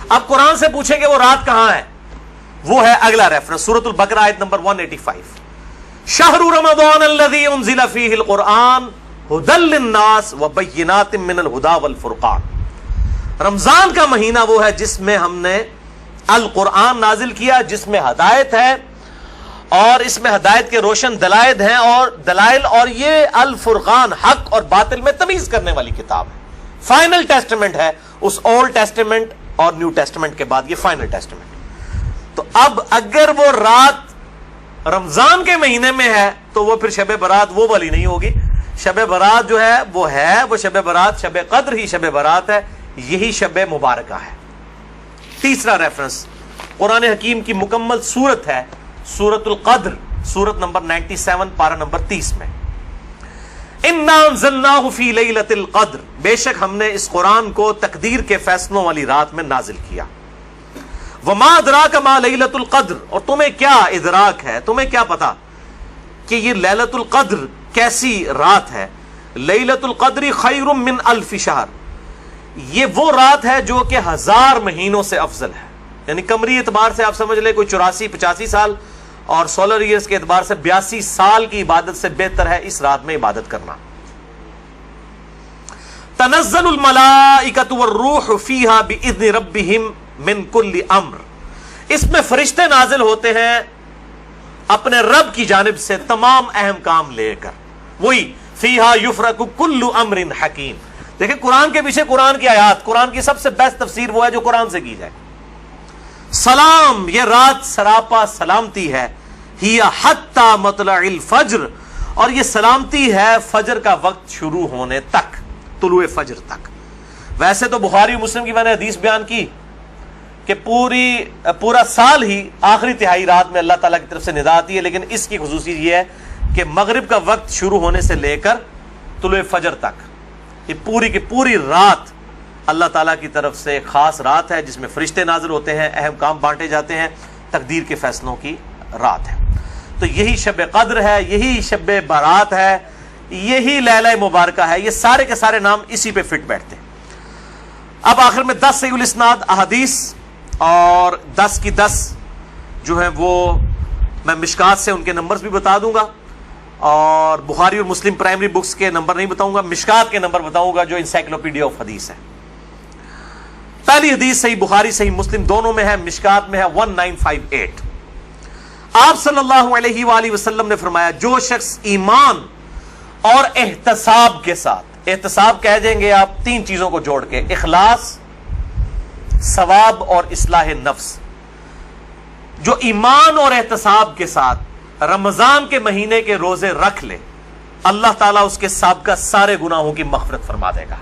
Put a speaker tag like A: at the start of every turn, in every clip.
A: اب قرآن سے پوچھیں کہ وہ رات کہاں ہے؟ وہ ہے اگلا ریفرنس سورۃ البقرہ آیت نمبر 185. شہر رمضان الذی انزل فیہ القرآن ھدی للناس وبینات من الھدی والفرقان. رمضان کا مہینہ وہ ہے جس میں ہم نے القرآن نازل کیا، جس میں ہدایت ہے اور اس میں ہدایت کے روشن دلائل ہیں اور یہ الفرقان حق اور باطل میں تمیز کرنے والی کتاب ہے. فائنل ٹیسٹمنٹ ہے اس اولڈ ٹیسٹمنٹ اور نیو ٹیسٹمنٹ کے بعد یہ فائنل ٹیسٹمنٹ. تو اب اگر وہ رات رمضان کے مہینے میں ہے تو وہ پھر شب برات وہ والی نہیں ہوگی. شب برات جو ہے وہ شب برات، شب قدر ہی شب برات ہے، یہی شب مبارکہ ہے. تیسرا ریفرنس قرآن حکیم کی مکمل سورت ہے سورۃ القدر، سورت نمبر 97 پارہ نمبر 30 میں. اِنَّا أَنزَلْنَاهُ فِي لَيْلَةِ الْقَدْرِ، بے شک ہم نے اس قرآن کو تقدیر کے فیصلوں والی رات میں نازل کیا. وَمَا أَدْرَاكَ مَا لَيْلَةُ الْقَدْرِ، اور تمہیں کیا ادراک ہے، تمہیں کیا پتا کہ یہ لیلۃ القدر کیسی رات ہے. لیلۃ القدر خیر من الف شہر، یہ وہ رات ہے جو کہ 1000 مہینوں سے افضل ہے. یعنی قمری اعتبار سے آپ سمجھ لیں کوئی 84-85 سال، اور سولر ایئرز کے اعتبار سے 82 سال کی عبادت سے بہتر ہے اس رات میں عبادت کرنا. تنزل الملائکۃ والروح فیہا باذن ربہم من کل امر، اس میں فرشتے نازل ہوتے ہیں اپنے رب کی جانب سے تمام اہم کام لے کر. وہی فیہا یفرق کل امر حکیم. دیکھیں قرآن کے پیچھے قرآن کی آیات، قرآن کی سب سے بیسٹ تفسیر وہ ہے جو قرآن سے کی جائے. سلام، یہ رات سراپا سلامتی ہے. ہی حتی مطلع الفجر، اور یہ سلامتی ہے فجر کا وقت شروع ہونے تک، طلوع فجر تک. ویسے تو بخاری و مسلم کی میں نے حدیث بیان کی کہ پورا سال ہی آخری تہائی رات میں اللہ تعالیٰ کی طرف سے ندا آتی ہے، لیکن اس کی خصوصیت یہ ہے کہ مغرب کا وقت شروع ہونے سے لے کر طلوع فجر تک یہ پوری کی پوری رات اللہ تعالیٰ کی طرف سے ایک خاص رات ہے جس میں فرشتے نازل ہوتے ہیں، اہم کام بانٹے جاتے ہیں، تقدیر کے فیصلوں کی رات ہے. تو یہی شب قدر ہے، یہی شب برات ہے، یہی لیلہ مبارکہ ہے. یہ سارے کے سارے نام اسی پہ فٹ بیٹھتے ہیں. اب آخر میں 10 صحیح الاسناد احادیث اور 10 کی 10 جو ہیں وہ میں مشکات سے ان کے نمبرز بھی بتا دوں گا، اور بخاری اور مسلم پرائمری بکس کے نمبر نہیں بتاؤں گا، مشکات کے نمبر بتاؤں گا جو انسائکلوپیڈیا آف حدیث ہے. پہلی حدیث صحیح بخاری صحیح مسلم دونوں میں ہے، مشکات میں ہے 1958. آپ صلی اللہ علیہ وآلہ وسلم نے فرمایا جو شخص ایمان اور احتساب کے ساتھ، احتساب کہہ دیں گے آپ 3 چیزوں کو جوڑ کے، اخلاص، ثواب اور اصلاح نفس، جو ایمان اور احتساب کے ساتھ رمضان کے مہینے کے روزے رکھ لے، اللہ تعالیٰ اس کے سابقہ سارے گناہوں کی مغفرت فرما دے گا.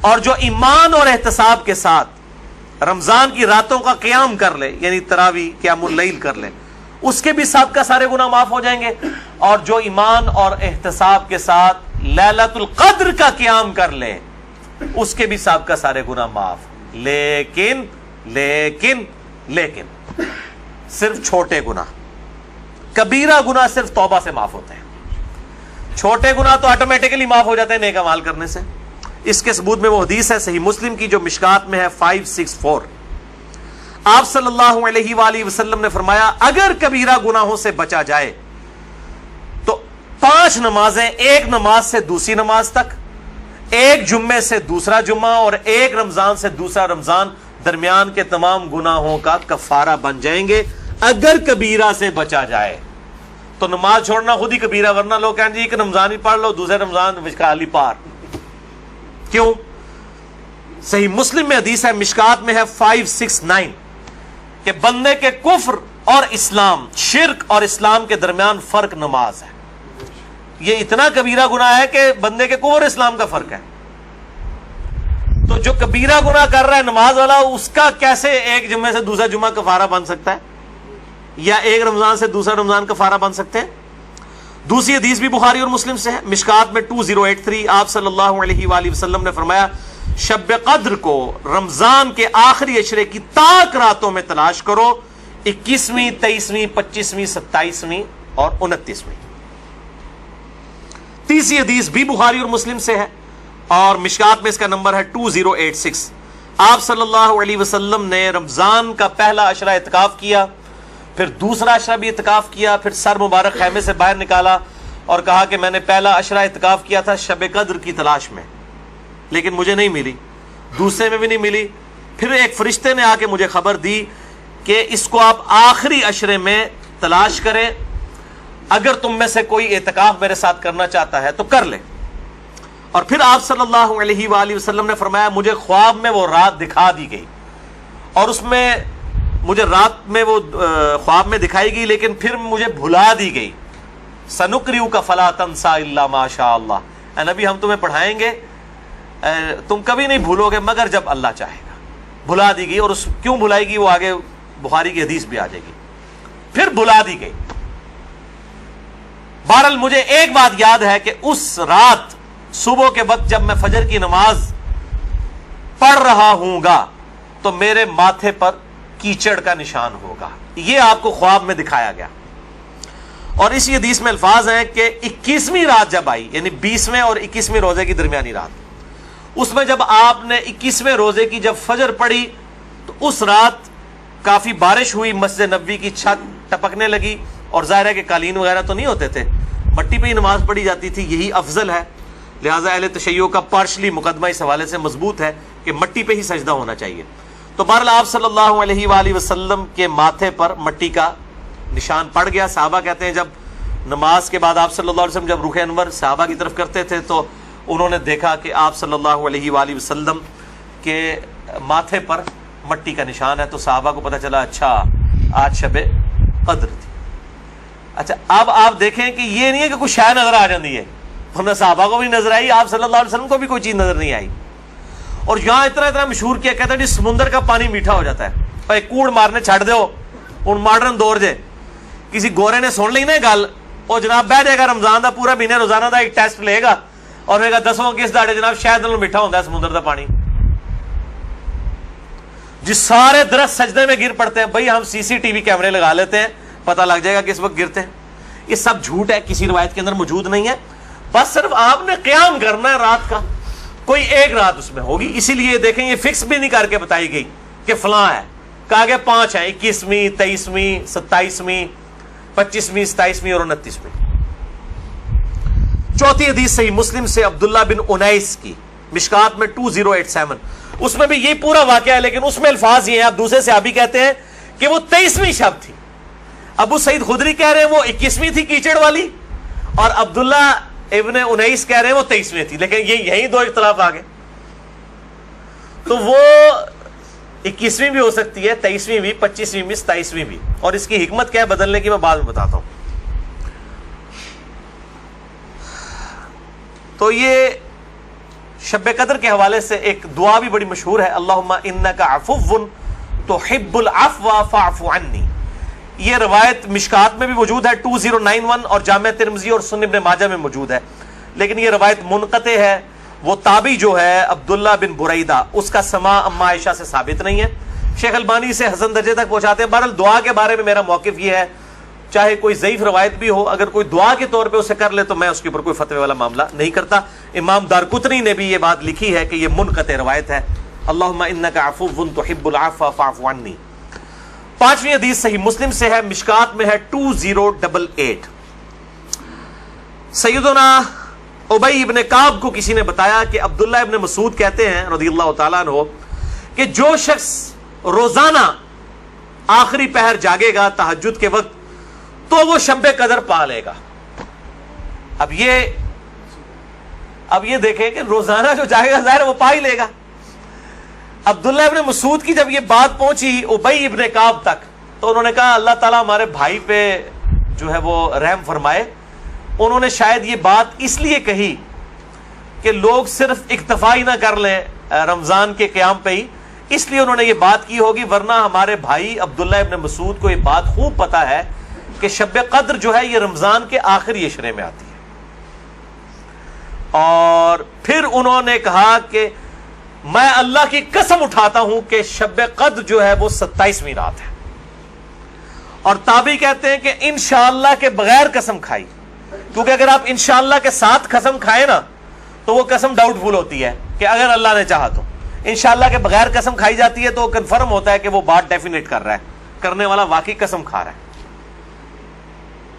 A: اور جو ایمان اور احتساب کے ساتھ رمضان کی راتوں کا قیام کر لے، یعنی تراویح قیام اللیل کر لے، اس کے بھی سابقہ سارے گناہ معاف ہو جائیں گے. اور جو ایمان اور احتساب کے ساتھ لیلۃ القدر کا قیام کر لے، اس کے بھی سابقہ سارے گناہ معاف. لیکن لیکن لیکن صرف چھوٹے گناہ، کبیرہ گناہ صرف توبہ سے معاف ہوتے ہیں. چھوٹے گناہ تو آٹومیٹکلی معاف ہو جاتے ہیں نیک اعمال کرنے سے. اس کے ثبوت میں وہ حدیث ہے صحیح مسلم کی جو مشکات میں ہے 564. آپ صلی اللہ علیہ وآلہ وسلم نے فرمایا اگر کبیرہ گناہوں سے بچا جائے تو 5 نمازیں، ایک نماز سے دوسری نماز تک، ایک جمعے سے دوسرا جمعہ، اور ایک رمضان سے دوسرا رمضان، درمیان کے تمام گناہوں کا کفارہ بن جائیں گے اگر کبیرہ سے بچا جائے. تو نماز چھوڑنا خود ہی کبیرہ، ورنہ لوگ کہیں جی ایک رمضان ہی پڑھ لو، دوسرے رمضان خالی پار. کیوں؟ صحیح مسلم میں حدیث ہے مشکات میں ہے 569 کہ بندے کے کفر اور اسلام، شرک اور اسلام کے درمیان فرق نماز ہے. یہ اتنا کبیرہ گناہ ہے کہ بندے کے کفر اور اسلام کا فرق ہے. تو جو کبیرہ گناہ کر رہا ہے نماز والا، اس کا کیسے ایک جمعے سے دوسرا جمعہ کفارہ بن سکتا ہے، یا ایک رمضان سے دوسرا رمضان کفارہ بن سکتے ہیں؟ دوسری حدیث بھی بخاری اور مسلم سے ہے مشکات میں 2083. آپ صلی اللہ علیہ وآلہ وسلم نے فرمایا شب قدر کو رمضان کے آخری عشرے کی تاک راتوں میں تلاش کرو، 21ویں، 23ویں، 25ویں، 27ویں اور 29ویں. تیسری حدیث بھی بخاری اور مسلم سے ہے اور مشکات میں اس کا نمبر ہے 2086. آپ صلی اللہ علیہ وسلم نے رمضان کا پہلا عشرہ اعتکاف کیا، پھر دوسرا عشرہ بھی اعتکاف کیا، پھر سر مبارک خیمے سے باہر نکالا اور کہا کہ میں نے پہلا عشرہ اعتکاف کیا تھا شب قدر کی تلاش میں، لیکن مجھے نہیں ملی، دوسرے میں بھی نہیں ملی۔ پھر ایک فرشتے نے آ کے مجھے خبر دی کہ اس کو آپ آخری عشرے میں تلاش کریں، اگر تم میں سے کوئی اعتکاف میرے ساتھ کرنا چاہتا ہے تو کر لے۔ اور پھر آپ صلی اللہ علیہ وآلہ وسلم نے فرمایا مجھے خواب میں وہ رات دکھا دی گئی، اور اس میں مجھے رات میں وہ خواب میں دکھائی گئی، لیکن پھر مجھے بھلا دی گئی۔ سنقرئک فلا تنسى الا ما شاء اللہ، اے نبی ہم تمہیں پڑھائیں گے، تم کبھی نہیں بھولو گے مگر جب اللہ چاہے گا۔ بھلا دی گئی، اور اس کیوں بھلائی گئی وہ آگے بخاری کی حدیث بھی آ جائے گی۔ پھر بھلا دی گئی۔ بہرحال مجھے ایک بات یاد ہے کہ اس رات صبح کے وقت جب میں فجر کی نماز پڑھ رہا ہوں گا تو میرے ماتھے پر کیچڑ کا نشان ہوگا، یہ آپ کو خواب میں دکھایا گیا۔ اور اسی حدیث میں الفاظ ہیں کہ 21ویں رات جب آئی، یعنی 20ویں اور 21ویں روزے کی درمیانی رات، اس میں جب آپ نے 21ویں روزے کی جب فجر پڑھی تو اس رات کافی بارش ہوئی، مسجد نبوی کی چھت ٹپکنے لگی، اور ظاہر ہے کہ قالین وغیرہ تو نہیں ہوتے تھے، مٹی پہ ہی نماز پڑھی جاتی تھی، یہی افضل ہے، لہٰذا اہل تشیع کا پارشلی مقدمہ اس حوالے سے مضبوط ہے کہ مٹی پہ ہی سجدہ ہونا چاہیے۔ تو بہرحال آپ صلی اللہ علیہ وآلہ وسلم کے ماتھے پر مٹی کا نشان پڑ گیا۔ صحابہ کہتے ہیں جب نماز کے بعد آپ صلی اللہ علیہ وسلم جب رخ انور صحابہ کی طرف کرتے تھے تو انہوں نے دیکھا کہ آپ صلی اللہ علیہ وآلہ وسلم کے ماتھے پر مٹی کا نشان ہے، تو صحابہ کو پتہ چلا اچھا آج شب قدر تھی۔ اچھا اب آپ دیکھیں کہ یہ نہیں ہے کہ کوئی شے نظر آ جاتی ہے، ورنہ صحابہ کو بھی نظر آئی، آپ صلی اللہ علیہ وسلم کو بھی کوئی چیز نظر نہیں آئی۔ اور یہاں اتنا مشہور کیا کہتا ہے جی سمندر کا پانی میٹھا ہو جاتا ہے، اور ایک کوڑ مارنے چھڑ دو ان ماڈرن دور جے کسی گورے نے سن لی نا گل، اور جناب بہ جائے گا رمضان دا پورا مہینے روزانہ دا ایک ٹیسٹ لے گا اور کہے گا دسواں کس داڑے جناب شاید نالوں میٹھا ہوتا ہے سمندر دا پانی۔ جس سارے درخت سجدے میں گر پڑتے ہیں، بھائی ہم CCTV کیمرے لگا لیتے ہیں، پتہ لگ جائے گا کس وقت گرتے ہیں۔ یہ سب جھوٹ ہے، کسی روایت کے اندر موجود نہیں ہے، بس صرف آپ نے قیام کرنا ہے رات کا، کوئی ایک رات اس میں ہوگی۔ اسی لیے دیکھیں یہ فکس بھی نہیں کر کے بتائی گئی کہ فلاں ہے، کہا گیا 5 ہیں، 21ویں 23ویں 27ویں 25ویں 27ویں اور 29ویں۔ چوتھی حدیث صحیح مسلم سے عبداللہ بن انیس کی، مشکات میں 2087، اس میں بھی یہ پورا واقعہ ہے، لیکن اس میں الفاظ یہ ہیں، آپ دوسرے صحابی کہتے ہیں کہ وہ 23ویں شب تھی، ابو سعید خدری کہہ رہے ہیں وہ 21ویں تھی کیچڑ والی، اور عبداللہ ابن انیس کہہ رہے ہیں وہ 23ویں تھی، لیکن یہی دو اختلاف آ گئے۔ تو وہ 21ویں بھی ہو سکتی ہے، 23ویں بھی، 25ویں بھی، 27ویں بھی، اور اس کی حکمت کیا ہے بدلنے کی میں بعد میں بتاتا ہوں۔ تو یہ شب قدر کے حوالے سے ایک دعا بھی بڑی مشہور ہے، اللہم انک عفو تحب العفو فاعف عنی۔ یہ روایت مشکات میں بھی موجود ہے 2091، اور جامع ترمذی اور سنن ابن ماجہ میں موجود ہے، لیکن یہ روایت منقطع ہے۔ وہ تابعی جو ہے عبداللہ بن بریدہ، اس کا سماع اما عائشہ سے ثابت نہیں ہے، شیخ البانی سے حسن درجے تک پہنچاتے ہیں۔ بہرحال دعا کے بارے میں میرا موقف یہ ہے، چاہے کوئی ضعیف روایت بھی ہو، اگر کوئی دعا کے طور پہ اسے کر لے تو میں اس کے اوپر کوئی فتوی والا معاملہ نہیں کرتا۔ امام دارقطنی نے بھی یہ بات لکھی ہے کہ یہ منقطع روایت ہے، اللہم انک عفو تحب العفو فاعف عنی۔ 5ویں حدیث صحیح مسلم سے ہے، مشکات میں ہے 2088۔ سیدنا ابی ابن کعب کو کسی نے بتایا کہ عبداللہ ابن مسعود کہتے ہیں رضی اللہ تعالیٰ عنہ کہ جو شخص روزانہ آخری پہر جاگے گا تہجد کے وقت تو وہ شب قدر پا لے گا۔ اب یہ دیکھیں کہ روزانہ جو جاگے گا ظاہر وہ پا ہی لے گا۔ عبداللہ ابن مسعود کی جب یہ بات پہنچی ابی ابن کعب تک تو انہوں نے کہا اللہ تعالیٰ ہمارے بھائی پہ جو ہے وہ رحم فرمائے۔ انہوں نے شاید یہ بات اس لیے کہی کہ لوگ صرف اکتفا ہی نہ کر لیں رمضان کے قیام پہ ہی، اس لیے انہوں نے یہ بات کی ہوگی، ورنہ ہمارے بھائی عبداللہ ابن مسعود کو یہ بات خوب پتہ ہے کہ شب قدر جو ہے یہ رمضان کے آخری عشرے میں آتی ہے۔ اور پھر انہوں نے کہا کہ میں اللہ کی قسم اٹھاتا ہوں کہ شب قدر جو ہے وہ 27ویں رات ہے، اور تابعی کہتے ہیں کہ انشاءاللہ کے بغیر قسم کھائی، کیونکہ اگر آپ انشاءاللہ کے ساتھ قسم کھائیں نا تو وہ قسم ڈاؤٹ فل ہوتی ہے کہ اگر اللہ نے چاہا تو، انشاءاللہ کے بغیر قسم کھائی جاتی ہے تو کنفرم ہوتا ہے کہ وہ بات ڈیفینیٹ کر رہا ہے, کرنے والا واقعی قسم کھا رہا ہے.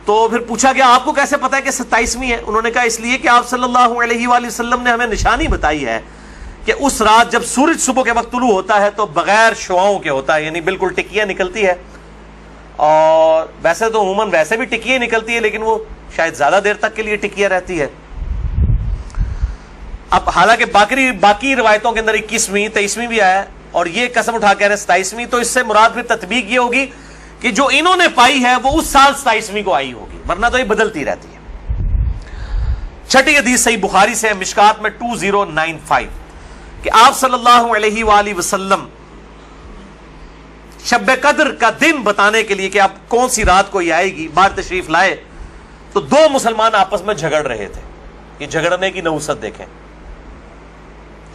A: تو پھر پوچھا گیا آپ کو کیسے پتا ہے کہ 27ویں ہے؟ انہوں نے کہا اس لیے کہ آپ صلی اللہ علیہ وآلہ وسلم نے ہمیں نشانی بتائی ہے کہ اس رات جب سورج صبح کے وقت طلوع ہوتا ہے تو بغیر شعاؤں کے ہوتا ہے, یعنی بالکل ٹکیاں نکلتی ہے, اور ویسے تو عموماً ویسے بھی ٹکیاں نکلتی ہے لیکن وہ شاید زیادہ دیر تک کے لیے ٹکیاں رہتی ہے. اب حالانکہ باقی روایتوں کے اندر 21ویں 23ویں بھی آیا ہے, اور یہ قسم اٹھا کہہ رہے 27ویں, تو اس سے مراد پھر تطبیق یہ ہوگی کہ جو انہوں نے پائی ہے وہ اس سال 27ویں کو آئی ہوگی, ورنہ تو یہ بدلتی رہتی ہے. چھٹی حدیث صحیح بخاری سے ہے, مشکات میں 2095, کہ آپ صلی اللہ علیہ وآلہ وسلم شب قدر کا دن بتانے کے لیے کہ آپ کون سی رات کو یہ آئے گی باہر تشریف لائے, تو دو مسلمان آپس میں جھگڑ رہے تھے. یہ جھگڑنے کی نحوست دیکھیں,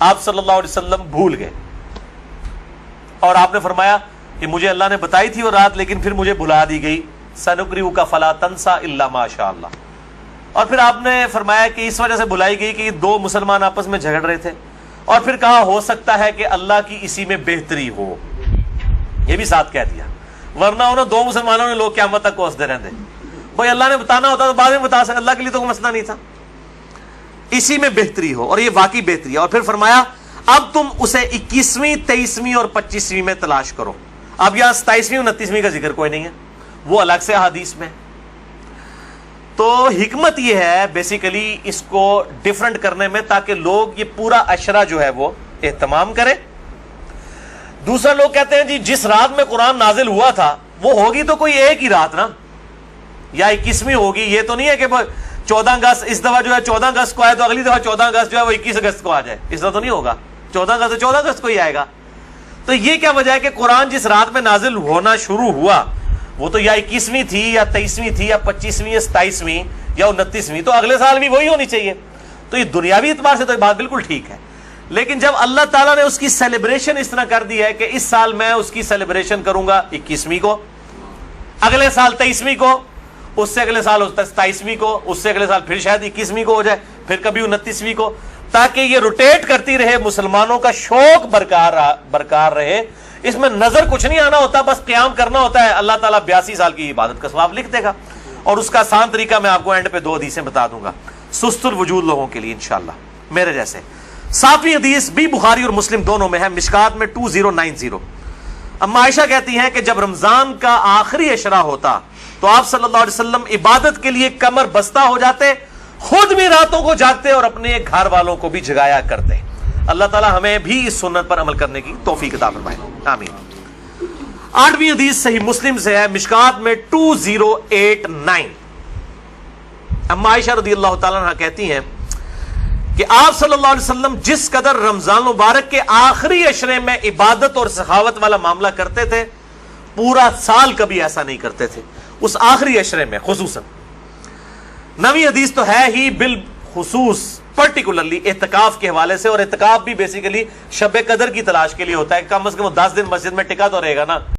A: آپ صلی اللہ علیہ وسلم بھول گئے اور آپ نے فرمایا کہ مجھے اللہ نے بتائی تھی وہ رات لیکن پھر مجھے بھلا دی گئی, سنقرئک فلا تنسى الا ما شاء اللہ. اور پھر آپ نے فرمایا کہ اس وجہ سے بھلائی گئی کہ یہ دو مسلمان آپس میں جھگڑ رہے تھے, اور پھر کہا ہو سکتا ہے کہ اللہ کی اسی میں بہتری ہو, یہ بھی ساتھ کہہ دیا, ورنہ انہوں دو مسلمانوں نے لوگ قیامت تک کوستے رہتے. بھائی اللہ نے بتانا ہوتا تو بعد میں بتا سکتے, اللہ کے لیے تو کوئی مسئلہ نہیں تھا, اسی میں بہتری ہو, اور یہ واقعی بہتری ہے. اور پھر فرمایا اب تم اسے 21ویں 23ویں اور 25ویں میں تلاش کرو. اب یہاں 27ویں 29ویں کا ذکر کوئی نہیں ہے, وہ الگ سے حدیث میں. تو حکمت یہ ہے بیسیکلی اس کو ڈیفرنٹ کرنے میں, تاکہ لوگ یہ پورا عشرہ جو ہے وہ اہتمام کرے. دوسرا لوگ کہتے ہیں جی جس رات میں قرآن نازل ہوا تھا وہ ہوگی تو کوئی ایک ہی رات نا, یا 21ویں ہوگی, یہ تو نہیں ہے کہ 14 اگست اس دفعہ جو ہے 14 اگست کو آئے تو اگلی دفعہ 14 اگست جو ہے وہ 21 اگست کو آ جائے, اس طرح تو نہیں ہوگا. 14 اگست تو 14 اگست کو ہی آئے گا. تو یہ کیا وجہ ہے کہ قرآن جس رات میں نازل ہونا شروع ہوا وہ تو یا 21ویں تھی یا 23ویں تھی یا 25ویں یا 27ویں یا 29ویں, تو اگلے سال بھی وہی ہونی چاہیے. تو یہ دنیاوی اعتبار سے تو یہ بات بالکل ٹھیک ہے, لیکن جب اللہ تعالیٰ نے اس کی سیلیبریشن اس طرح کر دی ہے کہ اس سال میں اس کی سیلیبریشن کروں گا 21ویں کو, اگلے سال 23ویں کو, اس سے اگلے سال 27ویں کو, اس سے اگلے سال پھر شاید 21ویں کو ہو جائے, پھر کبھی 29ویں کو, تاکہ یہ روٹیٹ کرتی رہے, مسلمانوں کا شوق برقرار رہے. اس میں نظر کچھ نہیں آنا ہوتا, بس قیام کرنا ہوتا ہے. اللہ تعالیٰ 82 سال کی عبادت کا ثواب لکھ دے گا, اور اس کا آسان طریقہ میں آپ کو اینڈ پہ 2 حدیثیں بتا دوں گا سست الوجود لوگوں کے لیے انشاءاللہ میرے جیسے. 7ویں حدیث بھی بخاری اور مسلم دونوں میں ہے, مشکات میں 2090. اما عائشہ کہتی ہیں کہ جب رمضان کا آخری عشرہ ہوتا تو آپ صلی اللہ علیہ وسلم عبادت کے لیے کمر بستہ ہو جاتے, خود بھی راتوں کو جاگتے اور اپنے گھر والوں کو بھی جگایا کرتے. اللہ تعالی ہمیں بھی اس سنت پر عمل کرنے کی توفیق عطا فرمائے, آمین. 8ویں حدیث صحیح مسلم سے ہے, مشکات میں 2089. اما عائشہ رضی اللہ تعالیٰ عنہ کہتی ہیں کہ آپ صلی اللہ علیہ وسلم جس قدر رمضان مبارک کے آخری عشرے میں عبادت اور سخاوت والا معاملہ کرتے تھے, پورا سال کبھی ایسا نہیں کرتے تھے, اس آخری عشرے میں خصوصاً. 9ویں حدیث تو ہے ہی بالخصوص پرٹیکولرلی اعتکاف کے حوالے سے, اور اعتکاف بھی بیسیکلی شب قدر کی تلاش کے لیے ہوتا ہے. کم از کم 10 دن مسجد میں ٹکا تو رہے گا نا.